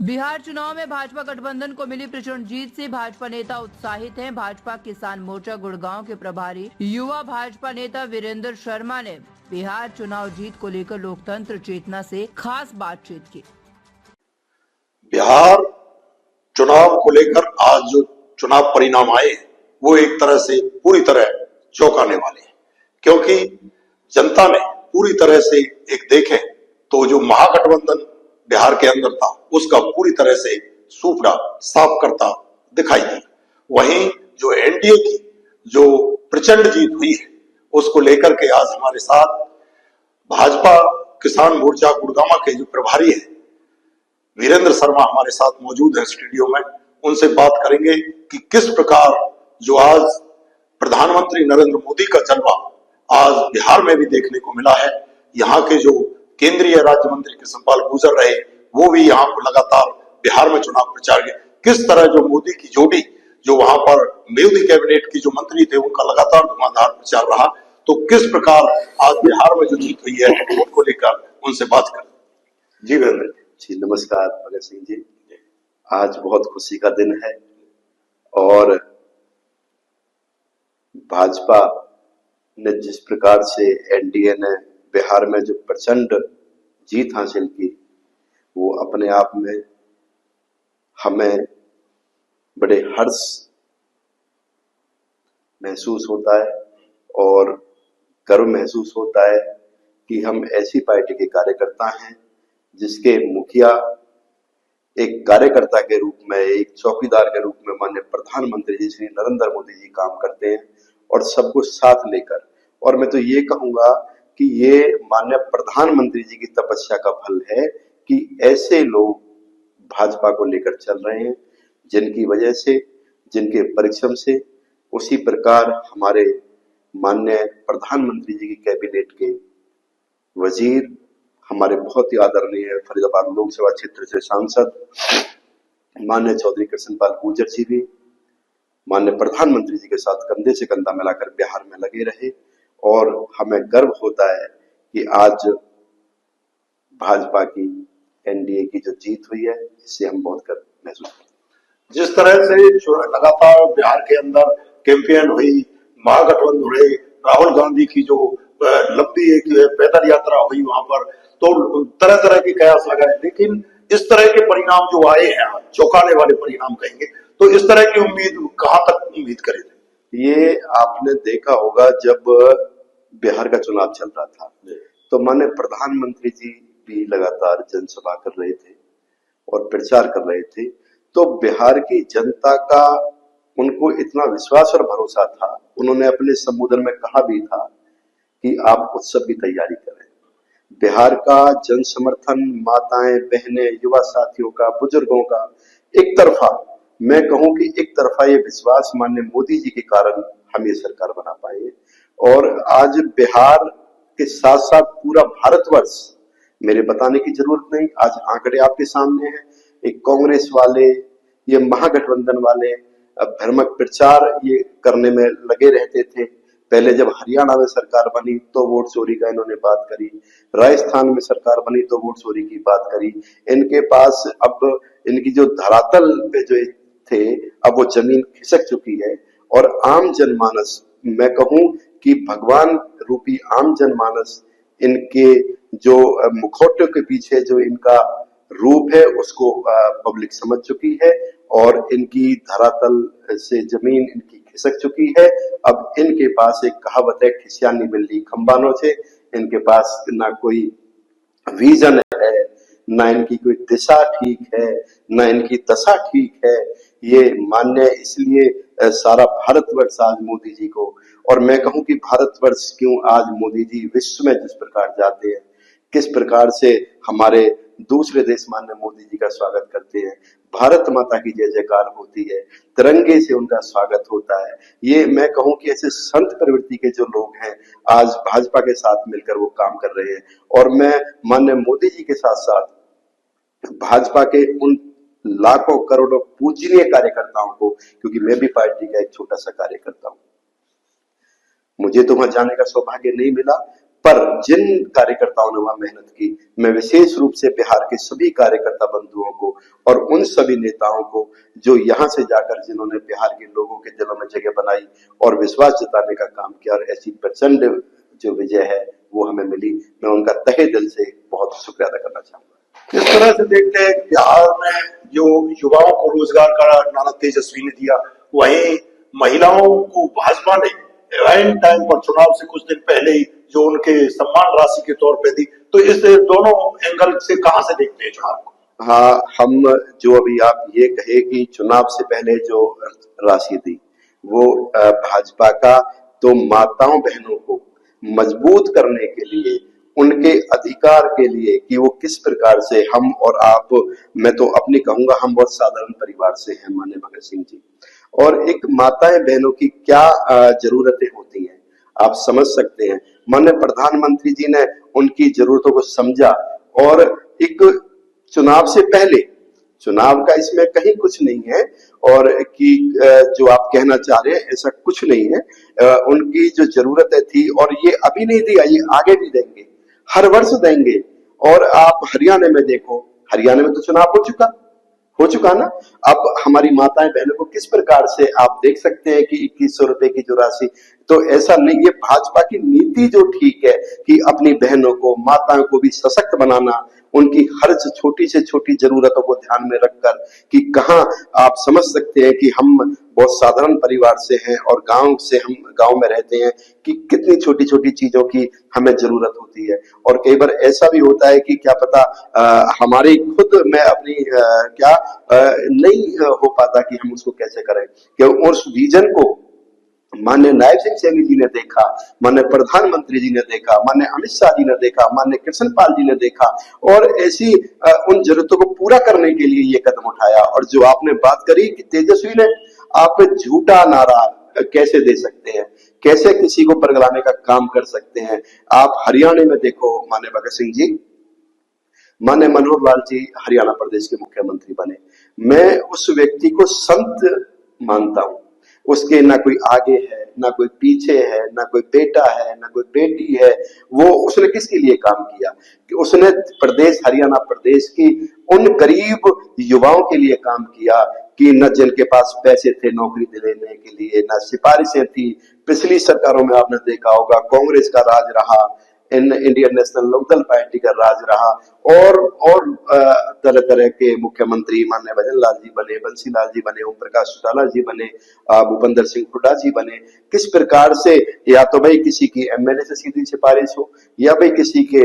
बिहार चुनाव में भाजपा गठबंधन को मिली प्रचंड जीत से भाजपा नेता उत्साहित हैं। भाजपा किसान मोर्चा गुड़गांव के प्रभारी युवा भाजपा नेता वीरेंद्र शर्मा ने बिहार चुनाव जीत को लेकर लोकतंत्र चेतना से खास बातचीत की। बिहार चुनाव को लेकर आज जो चुनाव परिणाम आए वो एक तरह से पूरी तरह चौंकाने वाले हैं, क्योंकि जनता ने पूरी तरह से एक देखें तो जो महागठबंधन बिहार के अंदर था उसका पूरी तरह से सूपड़ा साफ करता दिखाई दिया। वहीं जो एनडीए की जो प्रचंड जीत हुई है उसको लेकर के आज हमारे साथ भाजपा किसान मोर्चा गुड़गांव के जो प्रभारी है वीरेंद्र शर्मा हमारे साथ मौजूद है स्टूडियो में। उनसे बात करेंगे कि किस प्रकार जो आज प्रधानमंत्री नरेंद्र मोदी का जलवा आज बिहार में भी देखने को मिला है। यहाँ के जो केंद्रीय राज्य मंत्री कृष्णपाल गुर्जर रहे वो भी यहाँ पर लगातार बिहार में चुनाव प्रचार किया। किस तरह जो मोदी की जोड़ी जो वहां पर मोदी कैबिनेट की जो मंत्री थे उनका लगातार धुआंधार प्रचार रहा, तो किस प्रकार आज बिहार में जो जीत हुई है उनको लेकर उनसे बात करें। जी वीरेंद्र जी नमस्कार भगत सिंह जी। आज बहुत खुशी का दिन है और भाजपा ने जिस प्रकार से एनडीए ने बिहार में जो प्रचंड जीत हासिल की वो अपने आप में हमें बड़े हर्ष महसूस होता है और गर्व महसूस होता है कि हम ऐसी पार्टी के कार्यकर्ता हैं जिसके मुखिया एक कार्यकर्ता के रूप में, एक चौकीदार के रूप में माननीय प्रधानमंत्री जी श्री नरेंद्र मोदी जी काम करते हैं और सब कुछ साथ लेकर। और मैं तो ये कहूंगा कि ये माननीय प्रधानमंत्री जी की तपस्या का फल है कि ऐसे लोग भाजपा को लेकर चल रहे हैं जिनकी वजह से, जिनके परिश्रम से उसी प्रकार हमारे माननीय प्रधानमंत्री जी की कैबिनेट के वजीर, हमारे बहुत ही आदरणीय फरीदाबाद लोकसभा क्षेत्र से सांसद माननीय चौधरी कृष्णपाल गुर्जर जी भी माननीय प्रधानमंत्री जी के साथ कंधे से कंधा मिलाकर बिहार में लगे रहे और हमें गर्व होता है कि आज भाजपा की एनडीए की जो जीत हुई है इससे हम बहुत गर्व महसूस करते हैं। जिस तरह से लगातार बिहार के अंदर कैंपेन हुई, महागठबंधन हुए, राहुल गांधी की जो लंबी एक पैदल यात्रा हुई वहां पर, तो तरह तरह के कयास लगाए, लेकिन इस तरह के परिणाम जो आए हैं चौंकाने वाले परिणाम कहेंगे, तो इस तरह की उम्मीद कहां तक उम्मीद करें? ये आपने देखा होगा जब बिहार का चुनाव चल रहा था तो माननीय प्रधानमंत्री जी भी लगातार जनसभा कर रहे थे और प्रचार कर रहे थे, तो बिहार की जनता का उनको इतना विश्वास और भरोसा था, उन्होंने अपने संबोधन में कहा भी था कि आप उत्सव की तैयारी करें। बिहार का जन समर्थन, माताएं बहनें युवा साथियों का, बुजुर्गों का एक तरफा, मैं कहूं कि एक तरफा ये विश्वास माननीय मोदी जी के कारण हम ये सरकार बना पाए और आज बिहार के साथ साथ पूरा भारतवर्ष, मेरे बताने की जरूरत नहीं, आज आंकड़े आपके सामने हैं। एक कांग्रेस वाले, ये महागठबंधन वाले भ्रमक प्रचार ये करने में लगे रहते थे। पहले जब हरियाणा में सरकार बनी तो वोट चोरी का इन्होंने बात करी, राजस्थान में सरकार बनी तो वोट चोरी की बात करी। इनके पास अब इनकी जो धरातल पे जो थे अब वो जमीन खिसक चुकी है और आम जनमानस, मैं कहूं कि भगवान रूपी आम जनमानस इनके जो मुखौटों के पीछे जो इनका रूप है उसको पब्लिक समझ चुकी है और इनकी धरातल से जमीन इनकी खिसक चुकी है। अब इनके पास एक कहावत है, खिसियानी बिल्ली खंबानो से। इनके पास ना कोई विजन है, ना इनकी कोई दिशा ठीक है, ना इनकी दशा ठीक है। ये मान्य इसलिए सारा भारतवर्ष आज मोदी जी को, और मैं कहूं कि भारतवर्ष क्यों आज मोदी जी विश्व में जिस प्रकार जाते हैं, किस प्रकार से हमारे दूसरे देश मान्य मोदी जी का स्वागत करते हैं, भारत माता की जय जयकार होती है, तिरंगे से उनका स्वागत होता है। ये मैं कहूं कि ऐसे संत प्रवृत्ति के जो लोग हैं आज भाजपा के साथ मिलकर वो काम कर रहे हैं और मैं मान्य मोदी जी के साथ साथ भाजपा के उन लाखों करोड़ों पूजनीय कार्यकर्ताओं को, क्योंकि मैं भी पार्टी का एक छोटा सा कार्यकर्ता हूं, मुझे तो वहां जाने का सौभाग्य नहीं मिला, पर जिन कार्यकर्ताओं ने वहां मेहनत की, मैं विशेष रूप से बिहार के सभी कार्यकर्ता बंधुओं को और उन सभी नेताओं को जो यहाँ से जाकर जिन्होंने बिहार के लोगों के दिलों में जगह बनाई और विश्वास जताने का काम किया और ऐसी प्रचंड जो विजय है वो हमें मिली, मैं उनका तहे दिल से बहुत शुक्रिया अदा करना चाहूंगा। इस तरह से देखते हैं कि बिहार में जो युवाओं को रोजगार का नारा तेजस्वी ने दिया, वहीं महिलाओं को भाजपा ने एन टाइम पर चुनाव से कुछ दिन पहले ही जो उनके सम्मान राशि के तौर पे दी, तो इस दोनों एंगल से कहां से देखते हैं चुनाव को? हाँ, हम जो अभी आप ये कहे कि चुनाव से पहले जो राशि दी वो भाजपा का तो माताओं बहनों को मजबूत करने के लिए, उनके अधिकार के लिए कि वो किस प्रकार से हम और आप, मैं तो अपनी कहूंगा हम बहुत साधारण परिवार से हैं माननीय भगत सिंह जी, और एक माताएं बहनों की क्या जरूरतें होती हैं आप समझ सकते हैं। माननीय प्रधानमंत्री जी ने उनकी जरूरतों को समझा और एक चुनाव से पहले, चुनाव का इसमें कहीं कुछ नहीं है और कि जो आप कहना चाह रहे हैं ऐसा कुछ नहीं है, उनकी जो जरूरतें थी और ये अभी नहीं दिया, ये आगे भी देंगे, हर वर्ष देंगे। और आप हरियाणा में देखो, हरियाणा में तो चुनाव हो चुका ना, अब हमारी माताएं बहनों को किस प्रकार से आप देख सकते हैं कि 2100 रुपए की जो राशि, तो ऐसा नहीं, ये भाजपा की नीति जो ठीक है कि अपनी बहनों को, माताओं को भी सशक्त बनाना, उनकी हर छोटी से छोटी जरूरतों को ध्यान में रखकर कि कहां आप समझ सकते हैं कि हम बहुत साधारण परिवार से हैं और हम गांव में रहते हैं कि कितनी छोटी छोटी चीजों की हमें जरूरत होती है। और कई बार ऐसा भी होता है कि क्या पता हमारी खुद में अपनी नहीं हो पाता कि हम उसको कैसे करें, कि उस विजन को माननीय नायब सिंह सैनी जी ने देखा, माननीय प्रधानमंत्री जी ने देखा, माननीय अमित शाह जी ने देखा, माननीय कृष्णपाल जी ने देखा और ऐसी उन जरूरतों को पूरा करने के लिए ये कदम उठाया। और जो आपने बात करी कि तेजस्वी ने, आप झूठा नारा कैसे दे सकते हैं, कैसे किसी को बरगलाने का काम कर सकते हैं। आप हरियाणा में देखो, माननीय भगत सिंह जी, माननीय मनोहर लाल जी हरियाणा प्रदेश के मुख्यमंत्री बने, मैं उस व्यक्ति को संत मानता हूं। उसके ना कोई आगे है, ना कोई पीछे है, ना कोई बेटा है, ना कोई बेटी है। वो उसने किसके लिए काम किया कि उसने प्रदेश, हरियाणा प्रदेश की उन गरीब युवाओं के लिए काम किया कि न जिनके पास पैसे थे नौकरी दिलाने के लिए, न सिफारिशें थी। पिछली सरकारों में आपने देखा होगा कांग्रेस का राज रहा, इंडियन नेशनल लोकदल पार्टी का राज रहा और तरह तरह के मुख्यमंत्री माननीय भजन लाल जी बने, बंसी लाल जी बने, ओम प्रकाश चौटाला जी बने, भूपेंद्र सिंह हुड्डा जी बने। किस प्रकार से या तो भाई किसी की एमएलए से सीधी सिफारिश हो या भाई किसी के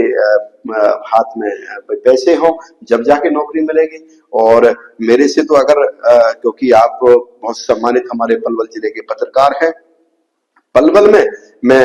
हाथ में पैसे हो, जब जाके नौकरी मिलेगी। और मेरे से तो अगर क्योंकि आप बहुत सम्मानित हमारे पलवल जिले के पत्रकार हैं, पलवल में मैं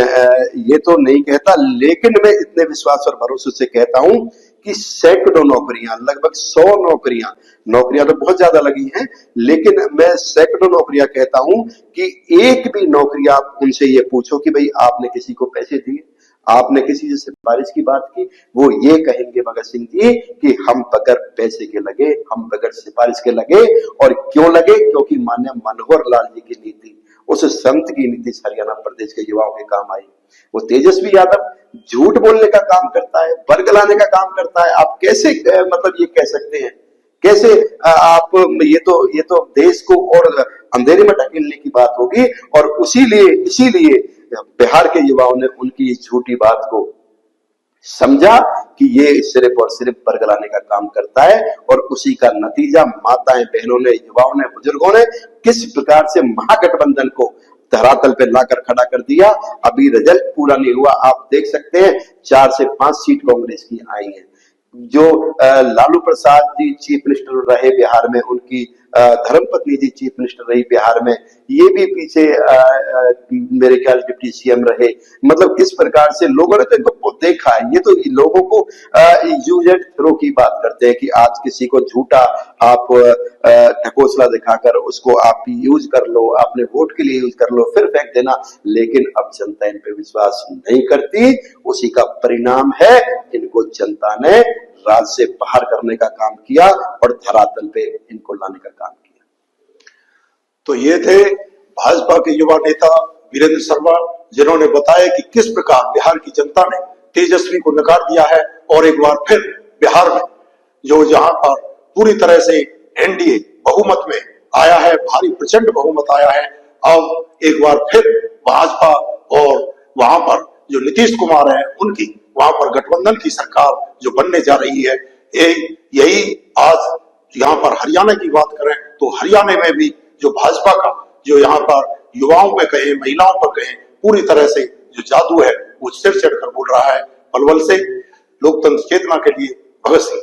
ये तो नहीं कहता, लेकिन मैं इतने विश्वास और भरोसे से कहता हूं कि सैकड़ों नौकरियां, लगभग 100 नौकरियां तो बहुत ज्यादा लगी हैं, लेकिन मैं सैकड़ों नौकरियां कहता हूं कि एक भी नौकरी आप उनसे ये पूछो कि भाई आपने किसी को पैसे दिए, आपने किसी से सिफारिश की बात की, वो ये कहेंगे भगत सिंह जी कि हम बगैर पैसे के लगे, हम बगैर सिफारिश के लगे। और क्यों लगे? क्योंकि माननीय मनोहर लाल जी की नीति, उस संत की नीति हरियाणा प्रदेश के युवाओं के काम आई। वो तेजस्वी यादव झूठ बोलने का काम करता है, बरगलाने का काम करता है। आप कैसे मतलब ये कह सकते हैं, कैसे आप ये तो देश को और अंधेरे में ढकेलने की बात होगी। और इसीलिए बिहार के युवाओं ने उनकी इस झूठी बात को समझा कि ये सिर्फ और सिर्फ बरगलाने का काम करता है। और उसी का नतीजा माताएं बहनों ने, युवाओं ने, बुजुर्गों ने किस प्रकार से महागठबंधन को धरातल पे लाकर खड़ा कर दिया। अभी रिजल्ट पूरा नहीं हुआ, आप देख सकते हैं 4 से 5 सीट कांग्रेस की आई है। जो लालू प्रसाद जी चीफ मिनिस्टर रहे बिहार में, उनकी धर्मपत्नी जी चीफ मिनिस्टर रही बिहार में, ये भी पीछे मेरे ख्याल डिप्टी सीएम रहे। मतलब किस प्रकार से लोगों ने तो इनको देखा है। ये तो लोगों को यूज एंड थ्रो की बात करते हैं कि आज किसी को झूठा आप ढकोसला दिखाकर उसको आप यूज कर लो, अपने वोट के लिए यूज कर लो, फिर फेंक देना। लेकिन अब जनता इन पे विश्वास नहीं करती, उसी का परिणाम है इनको जनता ने राज से बाहर करने का काम किया और धरातल पे इनको लाने का काम किया। तो ये थे भाजपा के युवा नेता वीरेंद्र शर्मा, जिन्होंने बताया कि किस प्रकार बिहार की जनता ने तेजस्वी को नकार दिया है और एक बार फिर बिहार में जो जहां पर पूरी तरह से एनडीए बहुमत में आया है, भारी प्रचंड बहुमत आया है, अब एक बार फिर भाजपा और वहां पर जो नीतीश कुमार है उनकी वहां पर गठबंधन की सरकार जो बनने जा रही है, यही आज यहाँ पर हरियाणा की बात करें तो हरियाणा में भी जो भाजपा का जो यहाँ पर युवाओं पे कहें, महिलाओं पर कहें, पूरी तरह से जो जादू है वो सिर चढ़कर बोल रहा है। पलवल से लोकतंत्र चेतना के लिए भगत सिंह।